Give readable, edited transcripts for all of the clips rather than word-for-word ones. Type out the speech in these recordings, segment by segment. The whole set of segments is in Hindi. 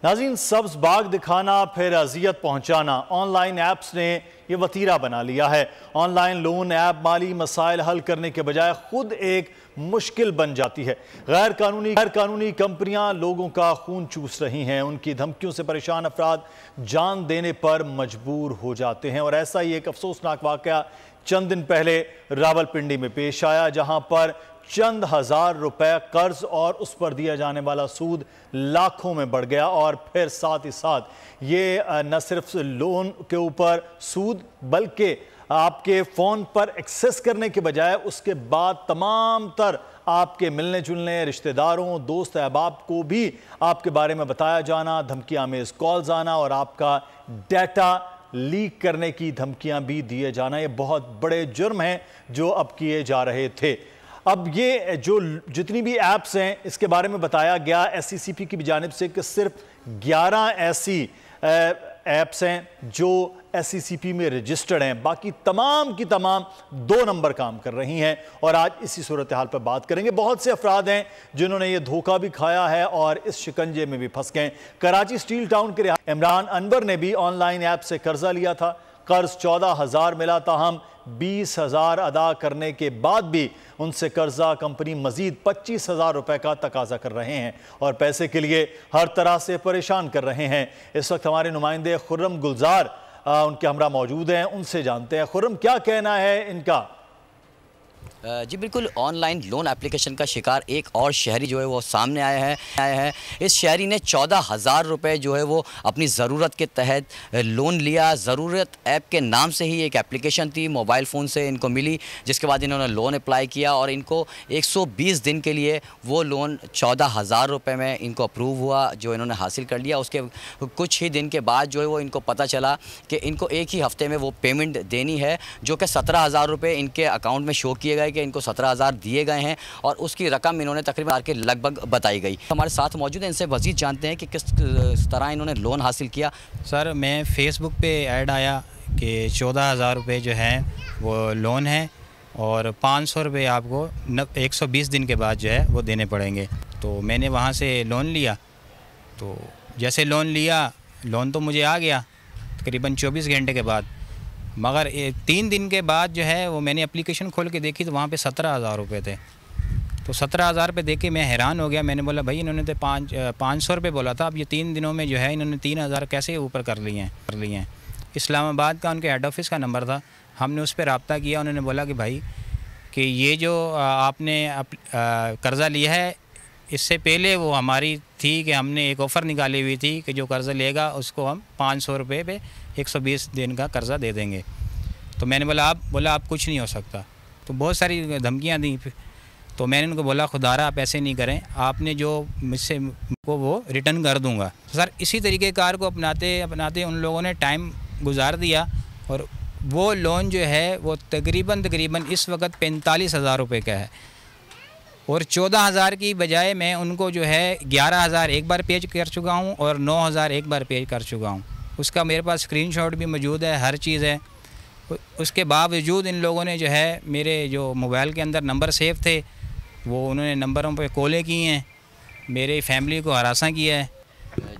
नाज़रीन, सब्ज बाग दिखाना फिर अजियत पहुंचाना ऑनलाइन ऐप्स ने यह वतीरा बना लिया है। ऑनलाइन लोन ऐप माली मसाइल हल करने के बजाय खुद एक मुश्किल बन जाती है। गैर कानूनी कंपनियां लोगों का खून चूस रही हैं। उनकी धमकियों से परेशान अफराद जान देने पर मजबूर हो जाते हैं। और ऐसा ही एक अफसोसनाक वाकया चंद दिन पहले रावलपिंडी में पेश आया, जहां पर चंद हजार रुपए कर्ज और उस पर दिया जाने वाला सूद लाखों में बढ़ गया। और फिर साथ ही साथ ये न सिर्फ लोन के ऊपर सूद बल्कि आपके फ़ोन पर एक्सेस करने के बजाय उसके बाद तमाम तर आपके मिलने जुलने रिश्तेदारों दोस्त अहबाब को भी आपके बारे में बताया जाना, धमकियां में कॉल्स आना और आपका डाटा लीक करने की धमकियां भी दिए जाना, ये बहुत बड़े जुर्म हैं जो अब किए जा रहे थे। अब ये जो जितनी भी ऐप्स हैं इसके बारे में बताया गया SCCP की जानिब से कि सिर्फ 11 ऐसी ऐप्स हैं जो SCCP में रजिस्टर्ड हैं, बाकी तमाम की तमाम 2 नंबर काम कर रही हैं। और आज इसी सूरत हाल पर बात करेंगे। बहुत से अफराद हैं जिन्होंने ये धोखा भी खाया है और इस शिकंजे में भी फंस गए। कराची स्टील टाउन के इमरान अनवर ने भी ऑनलाइन ऐप से कर्जा लिया था। कर्ज 14,000 मिला, ताहम 20,000 अदा करने के बाद भी उनसे कर्जा कंपनी मजीद 25,000 रुपए का तकाजा कर रहे हैं और पैसे के लिए हर तरह से परेशान कर रहे हैं। इस वक्त हमारे नुमाइंदे खुर्रम गुलजार उनके हमरा मौजूद हैं, उनसे जानते हैं। खुर्रम, क्या कहना है इनका? जी बिल्कुल, ऑनलाइन लोन एप्लीकेशन का शिकार एक और शहरी जो है वो सामने आया है। इस शहरी ने 14,000 रुपये जो है वो अपनी ज़रूरत के तहत लोन लिया। ज़रूरत ऐप के नाम से ही एक एप्लीकेशन थी, मोबाइल फ़ोन से इनको मिली, जिसके बाद इन्होंने लोन अप्लाई किया और इनको 120 दिन के लिए वो लोन 14,000 रुपये में इनको अप्रूव हुआ, जो इन्होंने हासिल कर लिया। उसके कुछ ही दिन के बाद जो है वो इनको पता चला कि इनको एक ही हफ़्ते में वो पेमेंट देनी है, जो कि 17,000 रुपये इनके अकाउंट में शो किए गए कि इनको 17,000 दिए गए हैं और उसकी रकम इन्होंने तकरीबन के लगभग बताई गई। हमारे साथ मौजूद हैं, इनसे मज़ीद जानते हैं कि किस तरह इन्होंने लोन हासिल किया। सर, मैं फ़ेसबुक पे ऐड आया कि 14,000 रुपये जो हैं वो लोन है और 500 रुपये आपको 120 दिन के बाद जो है वो देने पड़ेंगे। तो मैंने वहाँ से लोन लिया। तो जैसे लोन लिया, लोन तो मुझे आ गया तकरीबन 24 घंटे के बाद, मगर 3 दिन के बाद जो है वो मैंने एप्लीकेशन खोल के देखी तो वहाँ पे 17,000 रुपये थे। तो 17,000 रुपये देख के मैं हैरान हो गया। मैंने बोला भाई इन्होंने तो 500 रुपये बोला था, अब ये 3 दिनों में जो है इन्होंने 3,000 कैसे ऊपर कर लिए हैं। इस्लामाबाद का उनके हेड ऑफिस का नंबर था, हमने उस पर रब्ता किया। उन्होंने बोला कि भाई कि ये जो आपने कर्ज़ा लिया है, इससे पहले वो हमारी थी कि हमने एक ऑफ़र निकाली हुई थी कि जो कर्ज़ा लेगा उसको हम 500 रुपये पे 120 दिन का कर्ज़ा दे देंगे। तो मैंने बोला आप कुछ नहीं हो सकता। तो बहुत सारी धमकियां दी। तो मैंने उनको बोला खुदारा आप ऐसे नहीं करें, आपने जो मुझसे को वो रिटर्न कर दूंगा। तो सर, इसी तरीके कार को अपनाते उन लोगों ने टाइम गुजार दिया और वो लोन जो है वो तकरीबन इस वक्त 45,000 रुपये का है और 14,000 की बजाय मैं उनको जो है 11,000 एक बार पेज कर चुका हूँ और 9,000 एक बार पेज कर चुका हूँ। उसका मेरे पास स्क्रीनशॉट भी मौजूद है, हर चीज़ है। उसके बावजूद इन लोगों ने जो है मेरे जो मोबाइल के अंदर नंबर सेव थे वो उन्होंने नंबरों पे कॉलें की हैं, मेरे फैमिली को हरासा किया है।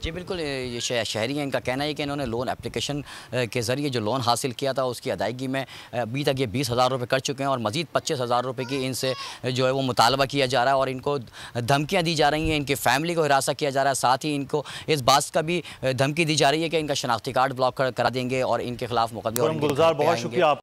जी बिल्कुल, ये शहरी हैं, इनका कहना है कि इन्होंने लोन एप्लीकेशन के ज़रिए जो लोन हासिल किया था उसकी अदायगी में अभी तक ये 20,000 रुपये कर चुके हैं और मज़ीद 25,000 रुपये की इनसे जो है वो मुतालबा किया जा रहा है और इनको धमकियां दी जा रही हैं, इनकी फैमिली को हिरासा किया जा रहा है। साथ ही इनको इस बात का भी धमकी दी जा रही है कि इनका शनाख्ती कार्ड ब्लॉक करा देंगे और इनके खिलाफ मुकदमा। बहुत शुक्रिया।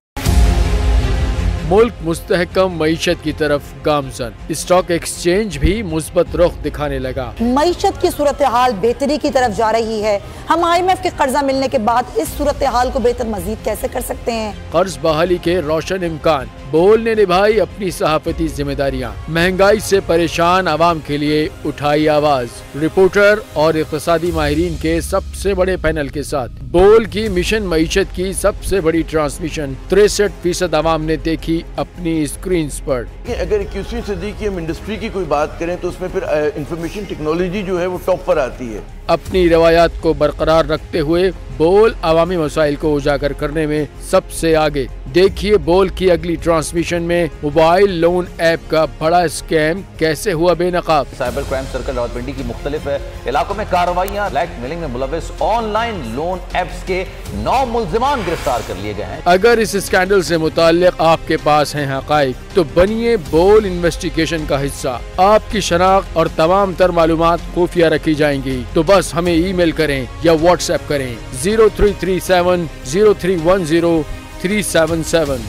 मुल्क मुस्तहकम मईशत की तरफ गामजन, स्टॉक एक्सचेंज भी मुस्बत रुख दिखाने लगा। मईशत की सूरत हाल बेहतरी की तरफ जा रही है। हम IMF के कर्जा मिलने के बाद इस सूरत हाल को बेहतर मजीद कैसे कर सकते हैं? कर्ज बहाली के रोशन इम्कान। बोल ने निभाई अपनी सहाफती जिम्मेदारियाँ, महंगाई से परेशान आवाम के लिए उठाई आवाज। रिपोर्टर और इक़्तिसादी माहिरीन के सबसे बड़े पैनल के साथ बोल की मिशन मईशत की सबसे बड़ी ट्रांसमिशन 63% आवाम ने देखी अपनी स्क्रीन पर। अगर 21वीं सदी की हम इंडस्ट्री की कोई बात करें तो उसमें फिर इंफॉर्मेशन टेक्नोलॉजी जो है वो टॉप पर आती है। अपनी रवायात को बरकरार रखते हुए बोल अवामी मसाइल को उजागर करने में सबसे आगे। देखिए बोल की अगली ट्रांसमिशन में मोबाइल लोन ऐप का बड़ा स्कैम कैसे हुआ बेनकाब। साइबर क्राइम सर्कल रावलपिंडी की मुख्तलिफ इलाकों में कार्रवाइयां, ब्लैकमेलिंग में मुलविस ऑनलाइन लोन ऐप्स के 9 मुल्जिमान गिरफ्तार कर लिए गए हैं। अगर इस स्कैंडल से मुताल्लिक आपके पास हैं हक़ाइक़ तो बनिए बोल इन्वेस्टिगेशन का हिस्सा। आपकी शनाख्त और तमाम तर मालूमात खुफिया रखी जाएंगी, तो बस हमें ईमेल करें या व्हाट्सएप करें 0337 0310 377।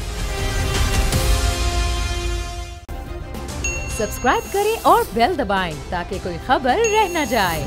सब्सक्राइब करें और बेल दबाएं ताकि कोई खबर रह न जाए।